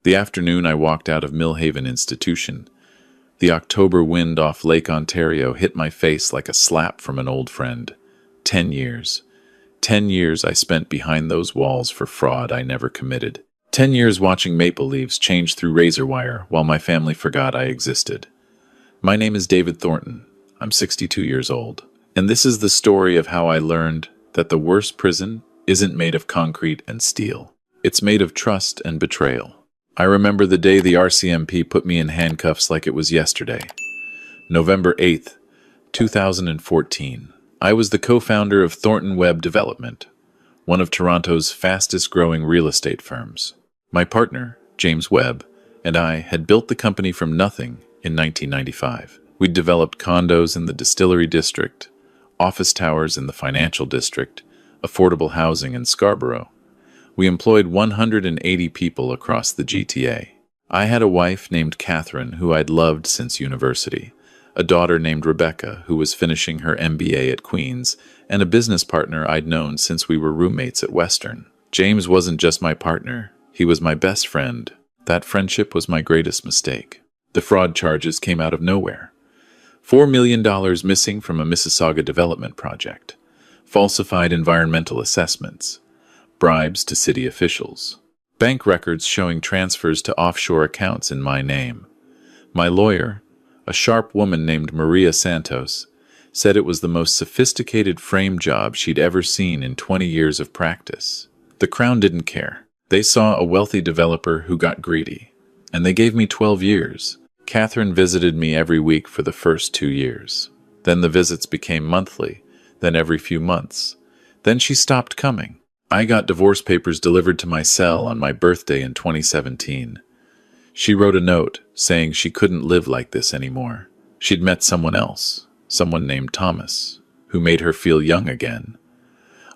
The afternoon I walked out of Millhaven Institution, the October wind off Lake Ontario hit my face like a slap from an old friend. 10 years. 10 years I spent behind those walls for fraud I never committed. 10 years watching maple leaves change through razor wire while my family forgot I existed. My name is David Thornton. I'm 62 years old. And this is the story of how I learned that the worst prison isn't made of concrete and steel. It's made of trust and betrayal. I remember the day the RCMP put me in handcuffs like it was yesterday. November 8th, 2014. I was the co-founder of Thornton Web Development, one of Toronto's fastest-growing real estate firms. My partner, James Webb, and I had built the company from nothing in 1995. We'd developed condos in the Distillery District, office towers in the Financial District, affordable housing in Scarborough. We employed 180 people across the GTA. I had a wife named Catherine who I'd loved since university, a daughter named Rebecca who was finishing her MBA at Queen's, and a business partner I'd known since we were roommates at Western. James wasn't just my partner, he was my best friend. That friendship was my greatest mistake. The fraud charges came out of nowhere. $4 million missing from a Mississauga development project, falsified environmental assessments, bribes to city officials, bank records showing transfers to offshore accounts in my name. My lawyer, a sharp woman named Maria Santos, said it was the most sophisticated frame job she'd ever seen in 20 years of practice. The Crown didn't care. They saw a wealthy developer who got greedy, and they gave me 12 years. Catherine visited me every week for the first 2 years. Then the visits became monthly, then every few months. Then she stopped coming. I got divorce papers delivered to my cell on my birthday in 2017. She wrote a note saying she couldn't live like this anymore. She'd met someone else, someone named Thomas, who made her feel young again.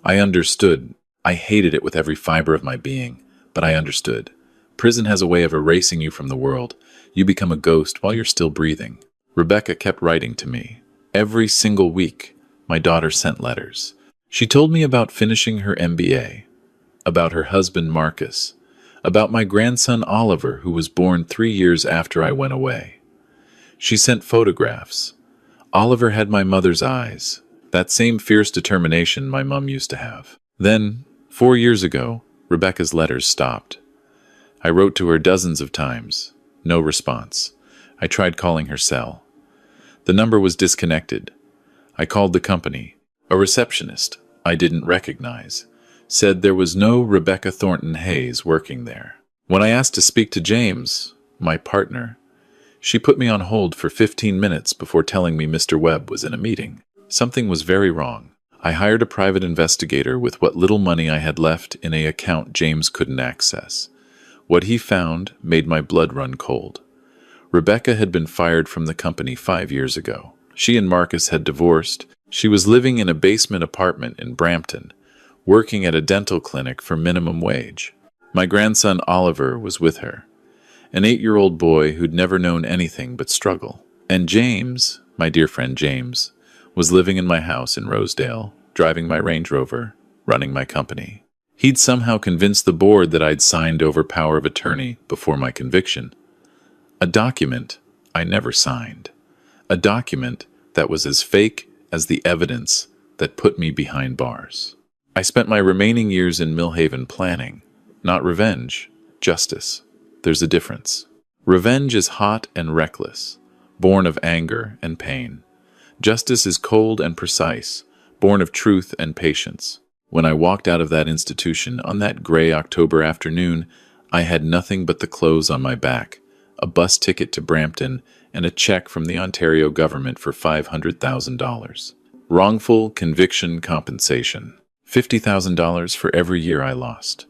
I understood. I hated it with every fiber of my being, but I understood. Prison has a way of erasing you from the world. You become a ghost while you're still breathing. Rebecca kept writing to me. Every single week, my daughter sent letters. She told me about finishing her MBA, about her husband Marcus, about my grandson Oliver, who was born 3 years after I went away. She sent photographs. Oliver had my mother's eyes, that same fierce determination my mom used to have. Then, 4 years ago, Rebecca's letters stopped. I wrote to her dozens of times. No response. I tried calling her cell. The number was disconnected. I called the company. A receptionist I didn't recognize said there was no Rebecca Thornton Hayes working there. When I asked to speak to James, my partner, she put me on hold for 15 minutes before telling me Mr. Webb was in a meeting. Something was very wrong. I hired a private investigator with what little money I had left in an account James couldn't access. What he found made my blood run cold. Rebecca had been fired from the company 5 years ago. She and Marcus had divorced. She was living in a basement apartment in Brampton, working at a dental clinic for minimum wage. My grandson Oliver was with her, an 8-year-old boy who'd never known anything but struggle. And James, my dear friend James, was living in my house in Rosedale, driving my Range Rover, running my company. He'd somehow convinced the board that I'd signed over power of attorney before my conviction. A document I never signed. A document that was as fake as the evidence that put me behind bars. I spent my remaining years in Millhaven planning, not revenge, justice. There's a difference. Revenge is hot and reckless, born of anger and pain. Justice is cold and precise, born of truth and patience. When I walked out of that institution on that gray October afternoon, I had nothing but the clothes on my back, a bus ticket to Brampton, and a check from the Ontario government for $500,000. Wrongful conviction compensation. $50,000 for every year I lost.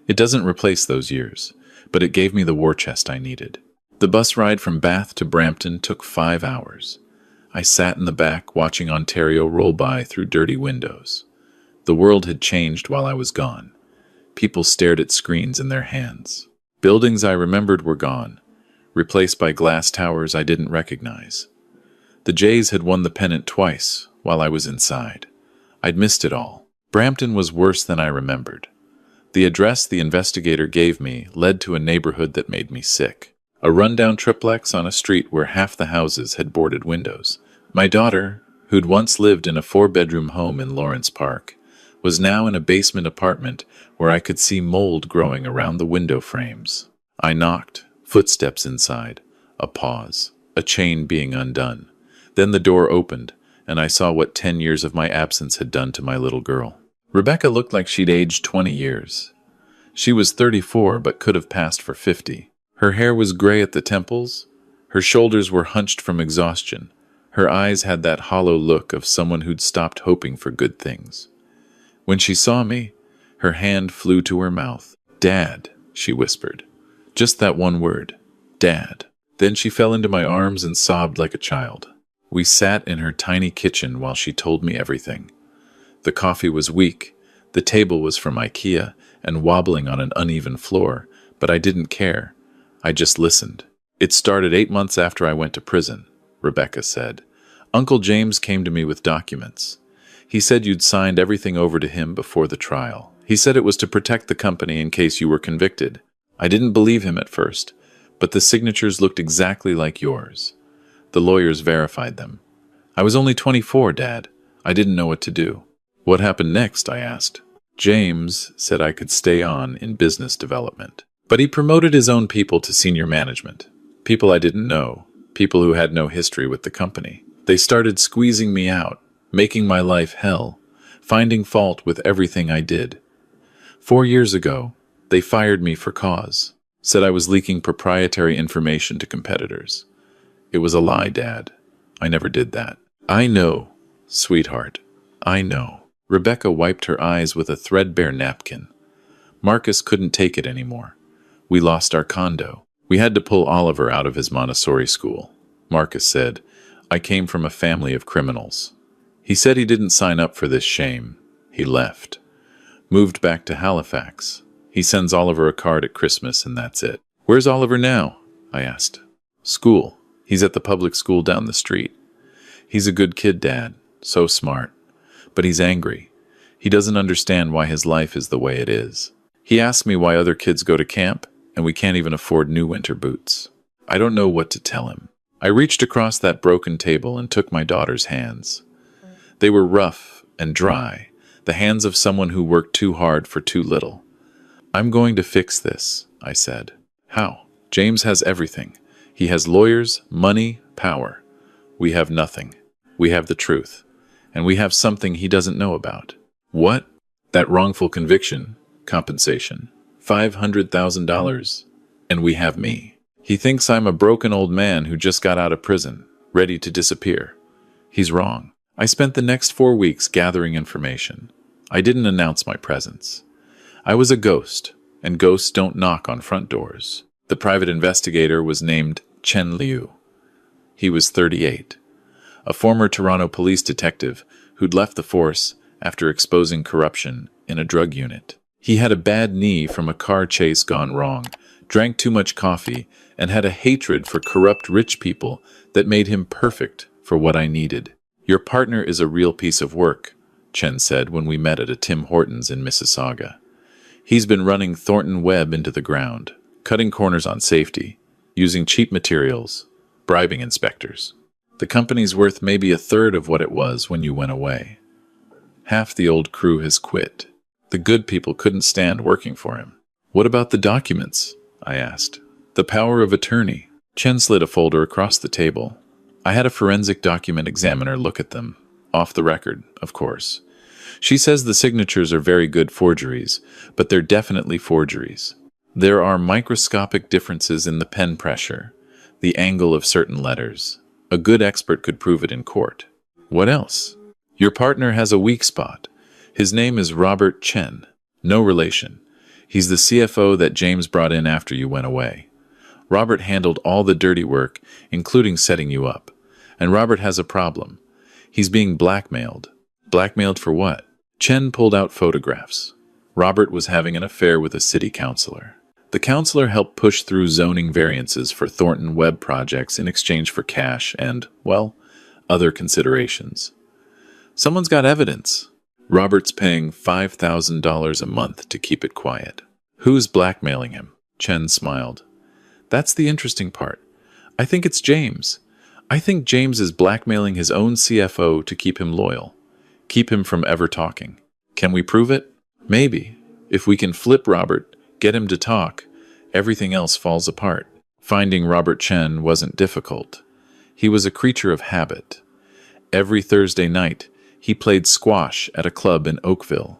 It doesn't replace those years, but it gave me the war chest I needed. The bus ride from Bath to Brampton took 5 hours. I sat in the back watching Ontario roll by through dirty windows. The world had changed while I was gone. People stared at screens in their hands. Buildings I remembered were gone, replaced by glass towers I didn't recognize. The Jays had won the pennant twice while I was inside. I'd missed it all. Brampton was worse than I remembered. The address the investigator gave me led to a neighborhood that made me sick. A rundown triplex on a street where half the houses had boarded windows. My daughter, who'd once lived in a 4-bedroom home in Lawrence Park, was now in a basement apartment where I could see mold growing around the window frames. I knocked, footsteps inside, a pause, a chain being undone. Then the door opened, and I saw what 10 years of my absence had done to my little girl. Rebecca looked like she'd aged 20 years. She was 34 but could have passed for 50. Her hair was gray at the temples. Her shoulders were hunched from exhaustion. Her eyes had that hollow look of someone who'd stopped hoping for good things. When she saw me, her hand flew to her mouth. "Dad," she whispered. Just that one word, "Dad." Then she fell into my arms and sobbed like a child. We sat in her tiny kitchen while she told me everything. The coffee was weak, the table was from IKEA and wobbling on an uneven floor, but I didn't care. I just listened. "It started 8 months after I went to prison," Rebecca said. "Uncle James came to me with documents. He said you'd signed everything over to him before the trial. He said it was to protect the company in case you were convicted. I didn't believe him at first, but the signatures looked exactly like yours. The lawyers verified them. I was only 24, Dad. I didn't know what to do." "What happened next?" I asked. "James said I could stay on in business development. But he promoted his own people to senior management. People I didn't know, people who had no history with the company. They started squeezing me out, making my life hell, finding fault with everything I did. 4 years ago, they fired me for cause, said I was leaking proprietary information to competitors. It was a lie, Dad. I never did that." "I know, sweetheart. I know." Rebecca wiped her eyes with a threadbare napkin. "Marcus couldn't take it anymore. We lost our condo. We had to pull Oliver out of his Montessori school." Marcus said, "I came from a family of criminals." He said he didn't sign up for this shame. He left. Moved back to Halifax. He sends Oliver a card at Christmas and that's it. "Where's Oliver now?" I asked. "School. He's at the public school down the street. He's a good kid, Dad. So smart. But he's angry. He doesn't understand why his life is the way it is. He asks me why other kids go to camp, and we can't even afford new winter boots. I don't know what to tell him." I reached across that broken table and took my daughter's hands. They were rough and dry, the hands of someone who worked too hard for too little. "I'm going to fix this," I said. "How?" "James has everything. He has lawyers, money, power. We have nothing. We have the truth. And we have something he doesn't know about." "What?" "That wrongful conviction, compensation, $500,000. And we have me. He thinks I'm a broken old man who just got out of prison, ready to disappear. He's wrong." I spent the next 4 weeks gathering information. I didn't announce my presence. I was a ghost, and ghosts don't knock on front doors. The private investigator was named Chen Liu. He was 38. A former Toronto police detective who'd left the force after exposing corruption in a drug unit. He had a bad knee from a car chase gone wrong, drank too much coffee, and had a hatred for corrupt rich people that made him perfect for what I needed. "Your partner is a real piece of work," Chen said when we met at a Tim Hortons in Mississauga. "He's been running Thornton Webb into the ground, cutting corners on safety, using cheap materials, bribing inspectors. The company's worth maybe a third of what it was when you went away. Half the old crew has quit. The good people couldn't stand working for him." "What about the documents?" I asked. "The power of attorney." Chen slid a folder across the table. I had a forensic document examiner look at them. Off the record, of course. She says the signatures are very good forgeries, but they're definitely forgeries. There are microscopic differences in the pen pressure, the angle of certain letters. A good expert could prove it in court. "What else?" "Your partner has a weak spot. His name is Robert Chen. No relation. He's the CFO that James brought in after you went away. Robert handled all the dirty work, including setting you up. And Robert has a problem. He's being blackmailed." "Blackmailed for what?" Chen pulled out photographs. Robert was having an affair with a city councilor. The councilor helped push through zoning variances for Thornton Webb projects in exchange for cash and, well, other considerations. "Someone's got evidence." Robert's paying $5,000 a month to keep it quiet. Who's blackmailing him? Chen smiled. That's the interesting part. I think it's James. I think James is blackmailing his own CFO to keep him loyal, keep him from ever talking. Can we prove it? Maybe. If we can flip Robert, get him to talk, everything else falls apart. Finding Robert Chen wasn't difficult. He was a creature of habit. Every Thursday night, he played squash at a club in Oakville.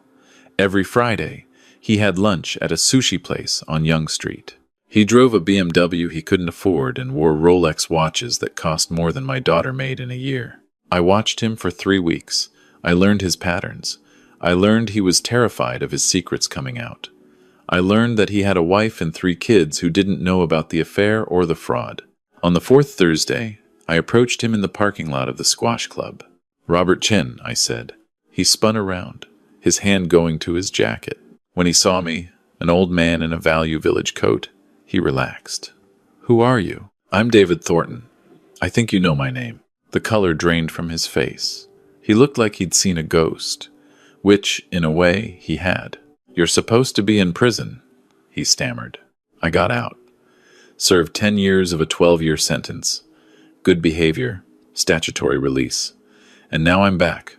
Every Friday, he had lunch at a sushi place on Yonge Street. He drove a BMW he couldn't afford and wore Rolex watches that cost more than my daughter made in a year. I watched him for 3 weeks. I learned his patterns. I learned he was terrified of his secrets coming out. I learned that he had a wife and 3 kids who didn't know about the affair or the fraud. On the 4th Thursday, I approached him in the parking lot of the squash club. "Robert Chen," I said. He spun around, his hand going to his jacket. When he saw me, an old man in a Value Village coat, he relaxed. "Who are you?" "I'm David Thornton. I think you know my name." The color drained from his face. He looked like he'd seen a ghost, which, in a way, he had. "You're supposed to be in prison," he stammered. "I got out. Served 10 years of a 12-year sentence. Good behavior, statutory release. And now I'm back.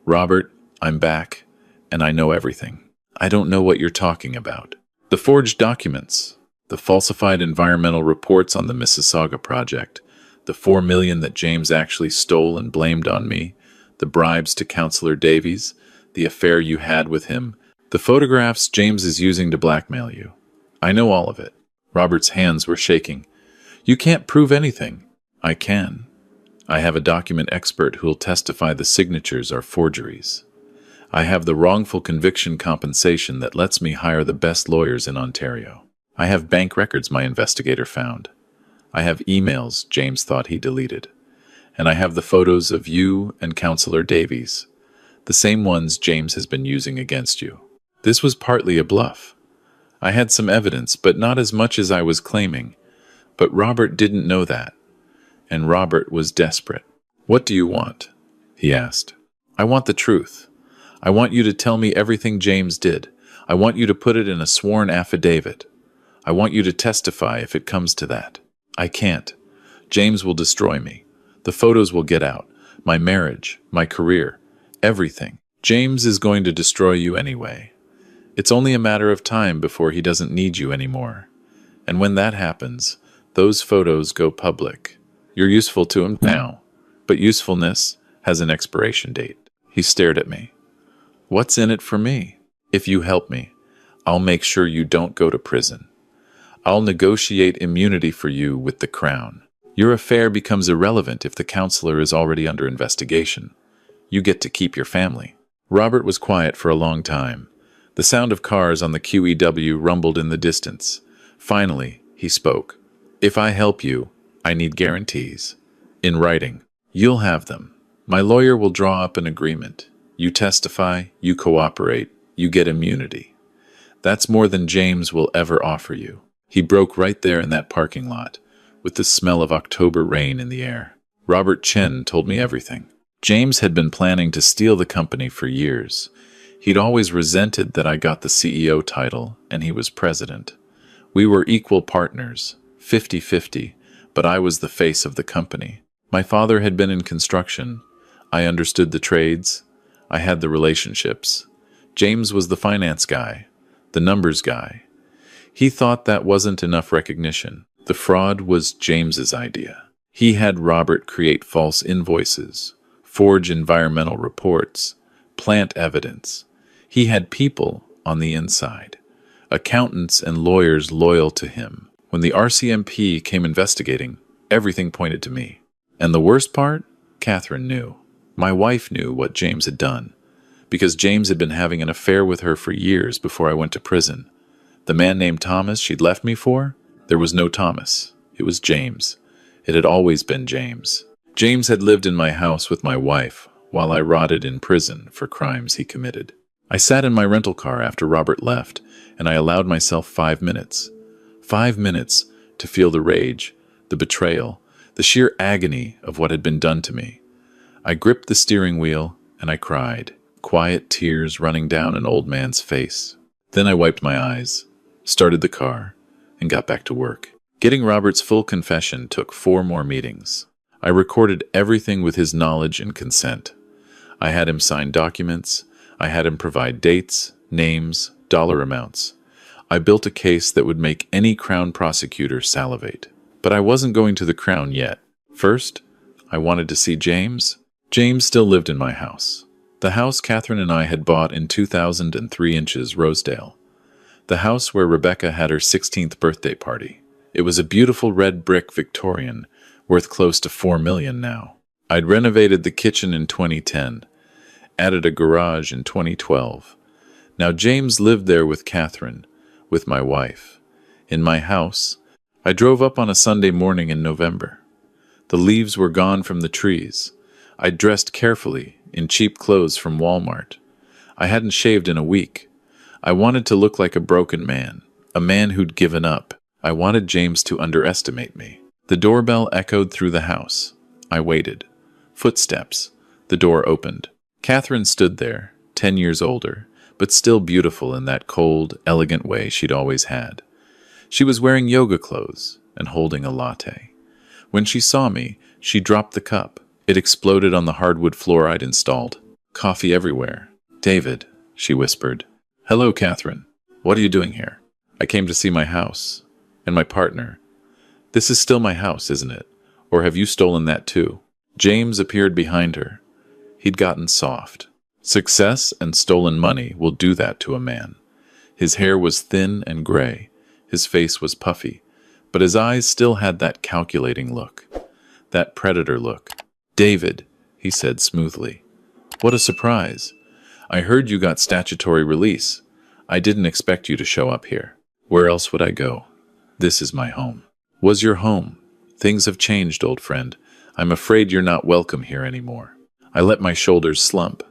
Robert, I'm back, and I know everything. I don't know what you're talking about. The forged documents, the falsified environmental reports on the Mississauga project, the $4 million that James actually stole and blamed on me, the bribes to Councillor Davies, the affair you had with him, the photographs James is using to blackmail you. I know all of it." Robert's hands were shaking. "You can't prove anything." "I can. I have a document expert who'll testify the signatures are forgeries. I have the wrongful conviction compensation that lets me hire the best lawyers in Ontario. I have bank records my investigator found. I have emails James thought he deleted. And I have the photos of you and Councillor Davies, the same ones James has been using against you. This was partly a bluff. I had some evidence, but not as much as I was claiming. But Robert didn't know that. And Robert was desperate. "What do you want?" he asked. "I want the truth. I want you to tell me everything James did. I want you to put it in a sworn affidavit. I want you to testify if it comes to that. I can't. James will destroy me. The photos will get out. My marriage, my career, everything. James is going to destroy you anyway. It's only a matter of time before he doesn't need you anymore. And when that happens, those photos go public. You're useful to him now, but usefulness has an expiration date." He stared at me. "What's in it for me? If you help me, I'll make sure you don't go to prison. I'll negotiate immunity for you with the Crown. Your affair becomes irrelevant if the counselor is already under investigation. You get to keep your family." Robert was quiet for a long time. The sound of cars on the QEW rumbled in the distance. Finally, he spoke. "If I help you, I need guarantees. In writing. You'll have them. My lawyer will draw up an agreement. You testify, you cooperate, you get immunity. That's more than James will ever offer you." He broke right there in that parking lot, with the smell of October rain in the air. Robert Chen told me everything. James had been planning to steal the company for years. He'd always resented that I got the CEO title and he was president. We were equal partners, 50-50, but I was the face of the company. My father had been in construction. I understood the trades. I had the relationships. James was the finance guy, the numbers guy. He thought that wasn't enough recognition. The fraud was James's idea. He had Robert create false invoices, forge environmental reports, plant evidence. He had people on the inside, accountants and lawyers loyal to him. When the RCMP came investigating, everything pointed to me. And the worst part? Catherine knew. My wife knew what James had done, because James had been having an affair with her for years before I went to prison. The man named Thomas she'd left me for? There was no Thomas. It was James. It had always been James. James had lived in my house with my wife while I rotted in prison for crimes he committed. I sat in my rental car after Robert left, and I allowed myself 5 minutes. 5 minutes to feel the rage, the betrayal, the sheer agony of what had been done to me. I gripped the steering wheel, and I cried. quiet tears running down an old man's face. Then I wiped my eyes, started the car, and got back to work. Getting Robert's full confession took 4 more meetings. I recorded everything with his knowledge and consent. I had him sign documents. I had him provide dates, names, dollar amounts. I built a case that would make any Crown prosecutor salivate. But I wasn't going to the Crown yet. First, I wanted to see James. James still lived in my house. The house Catherine and I had bought in 2003 inches Rosedale. The house where Rebecca had her 16th birthday party. It was a beautiful red brick Victorian, worth close to $4 million now. I'd renovated the kitchen in 2010, added a garage in 2012. Now James lived there with Catherine, with my wife. In my house, I drove up on a Sunday morning in November. The leaves were gone from the trees. I dressed carefully, in cheap clothes from Walmart. I hadn't shaved in a week. I wanted to look like a broken man, a man who'd given up. I wanted James to underestimate me. The doorbell echoed through the house. I waited. Footsteps. The door opened. Catherine stood there, 10 years older, but still beautiful in that cold, elegant way she'd always had. She was wearing yoga clothes and holding a latte. When she saw me, she dropped the cup. It exploded on the hardwood floor I'd installed. Coffee everywhere. "David," she whispered. "Hello, Catherine. What are you doing here?" "I came to see my house. And my partner. This is still my house, isn't it? Or have you stolen that too?" James appeared behind her. He'd gotten soft. Success and stolen money will do that to a man. His hair was thin and gray. His face was puffy. But his eyes still had that calculating look. That predator look. "David," he said smoothly. "What a surprise. I heard you got statutory release. I didn't expect you to show up here. Where else would I go? This is my home." "Was your home? Things have changed, old friend. I'm afraid you're not welcome here anymore." I let my shoulders slump.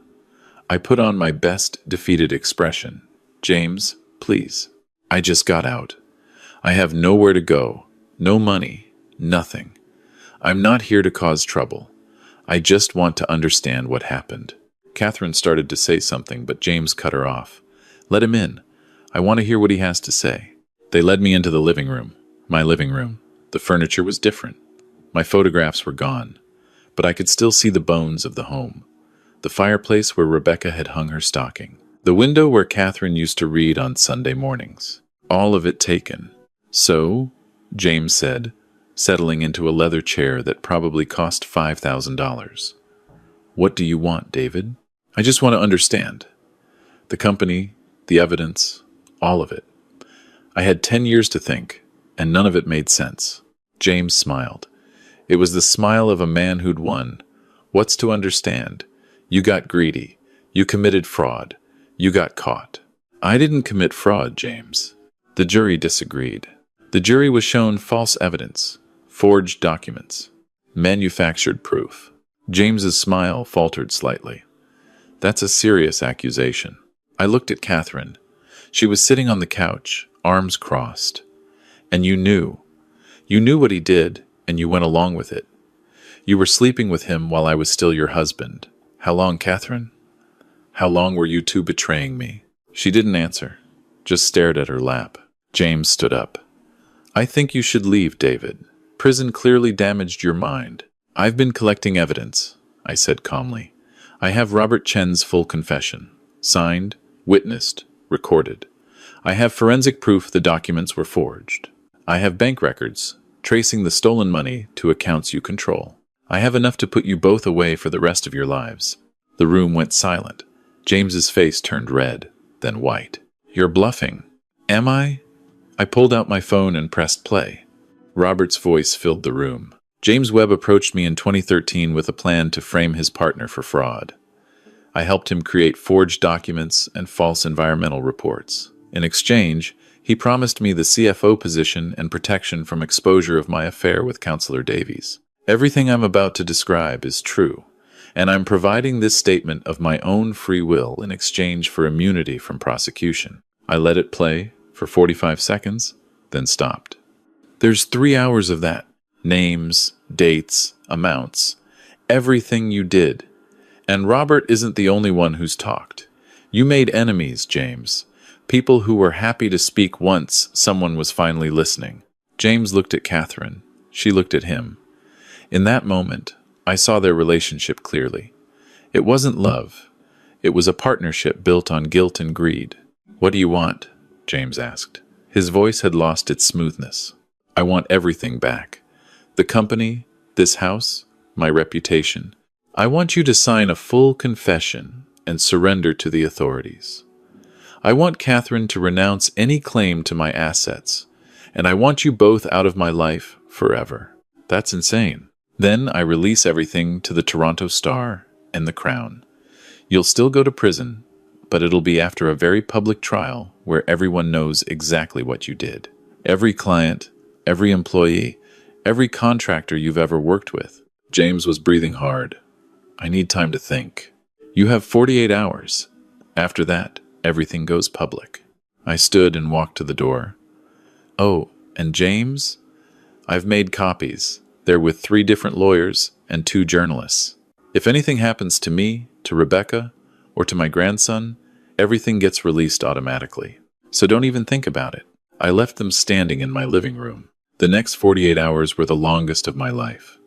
I put on my best defeated expression. "James, please. I just got out. I have nowhere to go, no money, nothing. I'm not here to cause trouble. I just want to understand what happened." Catherine started to say something, but James cut her off. "Let him in. I want to hear what he has to say." They led me into the living room, my living room. The furniture was different. My photographs were gone, but I could still see the bones of the home. The fireplace where Rebecca had hung her stocking. The window where Catherine used to read on Sunday mornings. All of it taken. "So," James said, settling into a leather chair that probably cost $5,000. "What do you want, David?" "I just want to understand. The company, the evidence, all of it. I had 10 years to think, and none of it made sense." James smiled. It was the smile of a man who'd won. "What's to understand? You got greedy. You committed fraud. You got caught." "I didn't commit fraud, James." The jury disagreed. The jury was shown false evidence, forged documents, manufactured proof. James's smile faltered slightly. "That's a serious accusation." I looked at Catherine. She was sitting on the couch, arms crossed. "And you knew. You knew what he did, and you went along with it. You were sleeping with him while I was still your husband. How long, Catherine? How long were you two betraying me?" She didn't answer, just stared at her lap. James stood up. "I think you should leave, David. Prison clearly damaged your mind." "I've been collecting evidence," I said calmly. "I have Robert Chen's full confession. Signed, witnessed, recorded. I have forensic proof the documents were forged. I have bank records, tracing the stolen money to accounts you control. I have enough to put you both away for the rest of your lives." The room went silent. James's face turned red, then white. "You're bluffing." "Am I?" I pulled out my phone and pressed play. Robert's voice filled the room. James Webb approached me in 2013 with a plan to frame his partner for fraud. I helped him create forged documents and false environmental reports. In exchange, he promised me the CFO position and protection from exposure of my affair with Counselor Davies. Everything I'm about to describe is true, and I'm providing this statement of my own free will in exchange for immunity from prosecution. I let it play for 45 seconds, then stopped. "There's 3 hours of that. Names, dates, amounts, everything you did. And Robert isn't the only one who's talked. You made enemies, James. People who were happy to speak once someone was finally listening. James looked at Catherine. She looked at him. In that moment, I saw their relationship clearly. It wasn't love. It was a partnership built on guilt and greed. "What do you want?" James asked. His voice had lost its smoothness. "I want everything back. The company, this house, my reputation. I want you to sign a full confession and surrender to the authorities. I want Catherine to renounce any claim to my assets, and I want you both out of my life forever." That's insane. Then I release everything to the Toronto Star and the Crown. You'll still go to prison, but it'll be after a very public trial where everyone knows exactly what you did. Every client, every employee, every contractor you've ever worked with. James was breathing hard. "I need time to think." "You have 48 hours. After that, everything goes public." I stood and walked to the door. "Oh, and James? I've made copies. They're with 3 different lawyers and 2 journalists. If anything happens to me, to Rebecca, or to my grandson, everything gets released automatically. So don't even think about it." I left them standing in my living room. The next 48 hours were the longest of my life.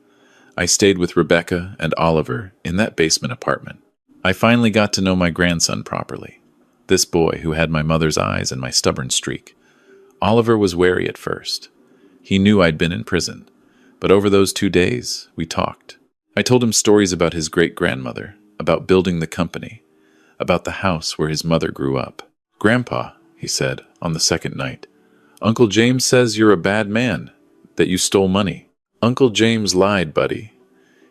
I stayed with Rebecca and Oliver in that basement apartment. I finally got to know my grandson properly. This boy who had my mother's eyes and my stubborn streak. Oliver was wary at first. He knew I'd been in prison. But over those 2 days, we talked. I told him stories about his great-grandmother, about building the company, about the house where his mother grew up. "Grandpa," he said on the second night, "Uncle James says you're a bad man, that you stole money." "Uncle James lied, buddy.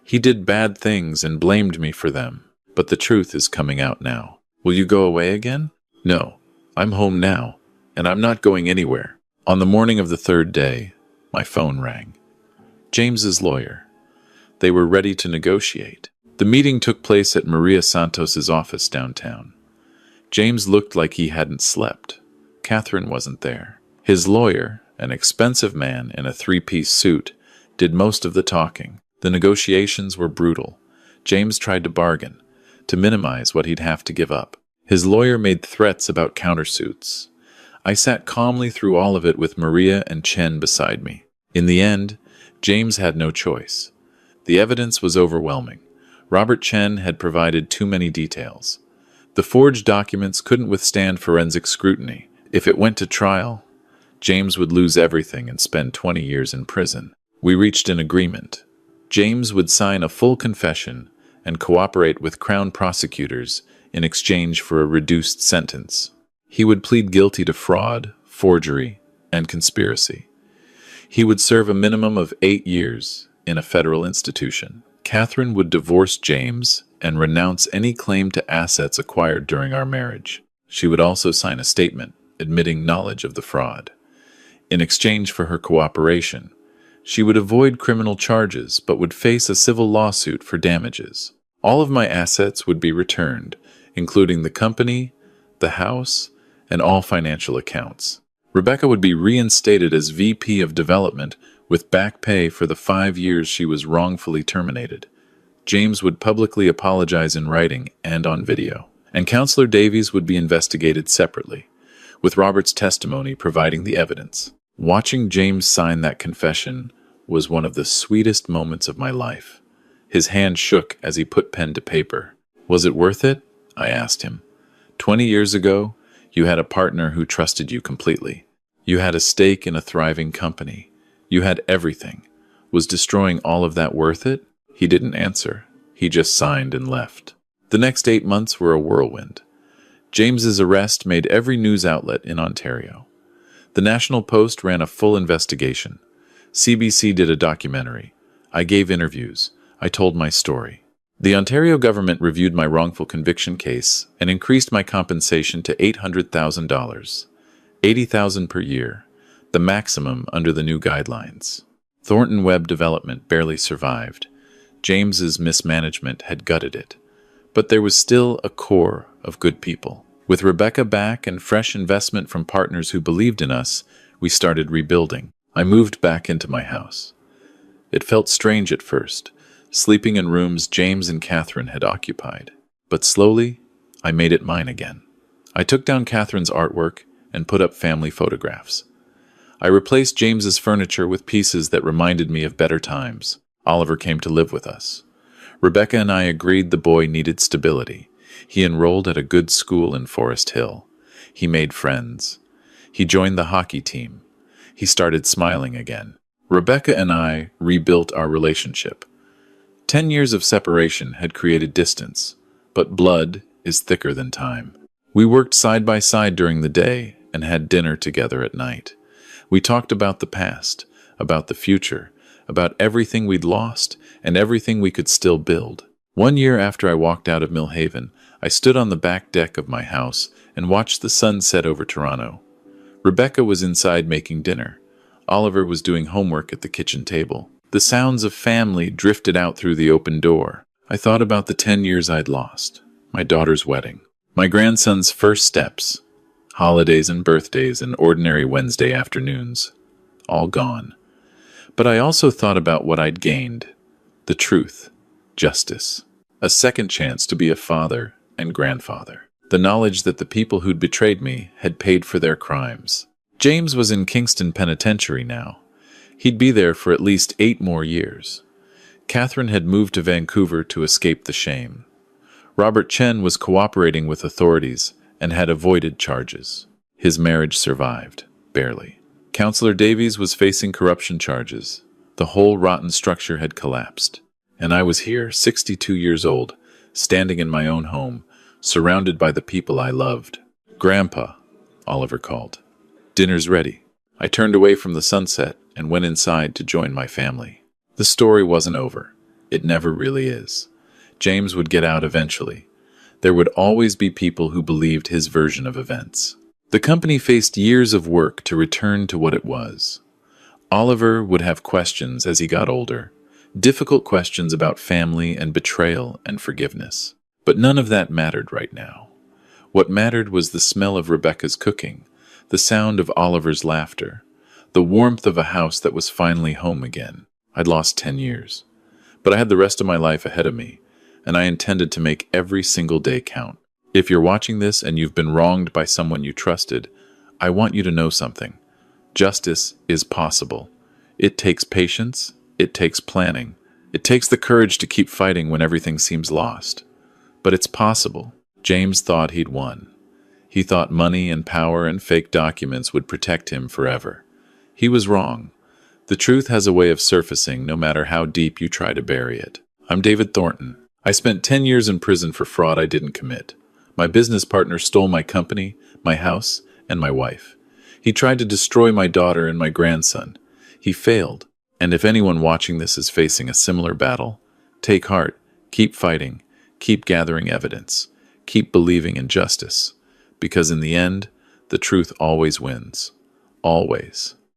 He did bad things and blamed me for them. But the truth is coming out now." "Will you go away again?" "No, I'm home now, and I'm not going anywhere." On the morning of the 3rd day, my phone rang. James's lawyer. They were ready to negotiate. The meeting took place at Maria Santos's office downtown. James looked like he hadn't slept. Catherine wasn't there. His lawyer, an expensive man in a 3-piece suit, did most of the talking. The negotiations were brutal. James tried to bargain, to minimize what he'd have to give up. His lawyer made threats about countersuits. I sat calmly through all of it with Maria and Chen beside me. In the end, James had no choice. The evidence was overwhelming. Robert Chen had provided too many details. The forged documents couldn't withstand forensic scrutiny. If it went to trial, James would lose everything and spend 20 years in prison. We reached an agreement. James would sign a full confession and cooperate with Crown prosecutors in exchange for a reduced sentence. He would plead guilty to fraud, forgery, and conspiracy. He would serve a minimum of 8 years in a federal institution. Catherine would divorce James and renounce any claim to assets acquired during our marriage. She would also sign a statement admitting knowledge of the fraud. In exchange for her cooperation, she would avoid criminal charges but would face a civil lawsuit for damages. All of my assets would be returned, including the company, the house, and all financial accounts. Rebecca would be reinstated as VP of Development with back pay for the 5 years she was wrongfully terminated. James would publicly apologize in writing and on video. And Counselor Davies would be investigated separately, with Robert's testimony providing the evidence. Watching James sign that confession was one of the sweetest moments of my life. His hand shook as he put pen to paper. "Was it worth it?" I asked him. 20 years ago, you had a partner who trusted you completely. You had a stake in a thriving company. You had everything. Was destroying all of that worth it? He didn't answer. He just signed and left. The next 8 months were a whirlwind. James's arrest made every news outlet in Ontario. The National Post ran a full investigation. CBC did a documentary. I gave interviews. I told my story. The Ontario government reviewed my wrongful conviction case and increased my compensation to $800,000, $80,000 per year, the maximum under the new guidelines. Thornton Webb Development barely survived. James's mismanagement had gutted it. But there was still a core of good people. With Rebecca back and fresh investment from partners who believed in us, we started rebuilding. I moved back into my house. It felt strange at first. sleeping in rooms James and Catherine had occupied. But slowly, I made it mine again. I took down Catherine's artwork and put up family photographs. I replaced James's furniture with pieces that reminded me of better times. Oliver came to live with us. Rebecca and I agreed the boy needed stability. He enrolled at a good school in Forest Hill. He made friends. He joined the hockey team. He started smiling again. Rebecca and I rebuilt our relationship. 10 years of separation had created distance, but blood is thicker than time. We worked side by side during the day and had dinner together at night. We talked about the past, about the future, about everything we'd lost and everything we could still build. 1 year after I walked out of Millhaven, I stood on the back deck of my house and watched the sun set over Toronto. Rebecca was inside making dinner. Oliver was doing homework at the kitchen table. The sounds of family drifted out through the open door. I thought about the 10 years I'd lost, my daughter's wedding, my grandson's first steps, holidays and birthdays and ordinary Wednesday afternoons, all gone. But I also thought about what I'd gained, the truth, justice, a second chance to be a father and grandfather, the knowledge that the people who'd betrayed me had paid for their crimes. James was in Kingston Penitentiary now. He'd be there for at least 8 more years. Catherine had moved to Vancouver to escape the shame. Robert Chen was cooperating with authorities and had avoided charges. His marriage survived, barely. Councillor Davies was facing corruption charges. The whole rotten structure had collapsed. And I was here, 62 years old, standing in my own home, surrounded by the people I loved. "Grandpa," Oliver called. "Dinner's ready." I turned away from the sunset and went inside to join my family. The story wasn't over. It never really is. James would get out eventually. There would always be people who believed his version of events. The company faced years of work to return to what it was. Oliver would have questions as he got older, difficult questions about family and betrayal and forgiveness. But none of that mattered right now. What mattered was the smell of Rebecca's cooking, the sound of Oliver's laughter, the warmth of a house that was finally home again. I'd lost 10 years, but I had the rest of my life ahead of me, and I intended to make every single day count. If you're watching this and you've been wronged by someone you trusted, I want you to know something. Justice is possible. It takes patience, it takes planning, it takes the courage to keep fighting when everything seems lost. But it's possible. James thought he'd won. He thought money and power and fake documents would protect him forever. He was wrong. The truth has a way of surfacing no matter how deep you try to bury it. I'm David Thornton. I spent 10 years in prison for fraud I didn't commit. My business partner stole my company, my house, and my wife. He tried to destroy my daughter and my grandson. He failed. And if anyone watching this is facing a similar battle, take heart, keep fighting, keep gathering evidence, keep believing in justice. Because in the end, the truth always wins. Always.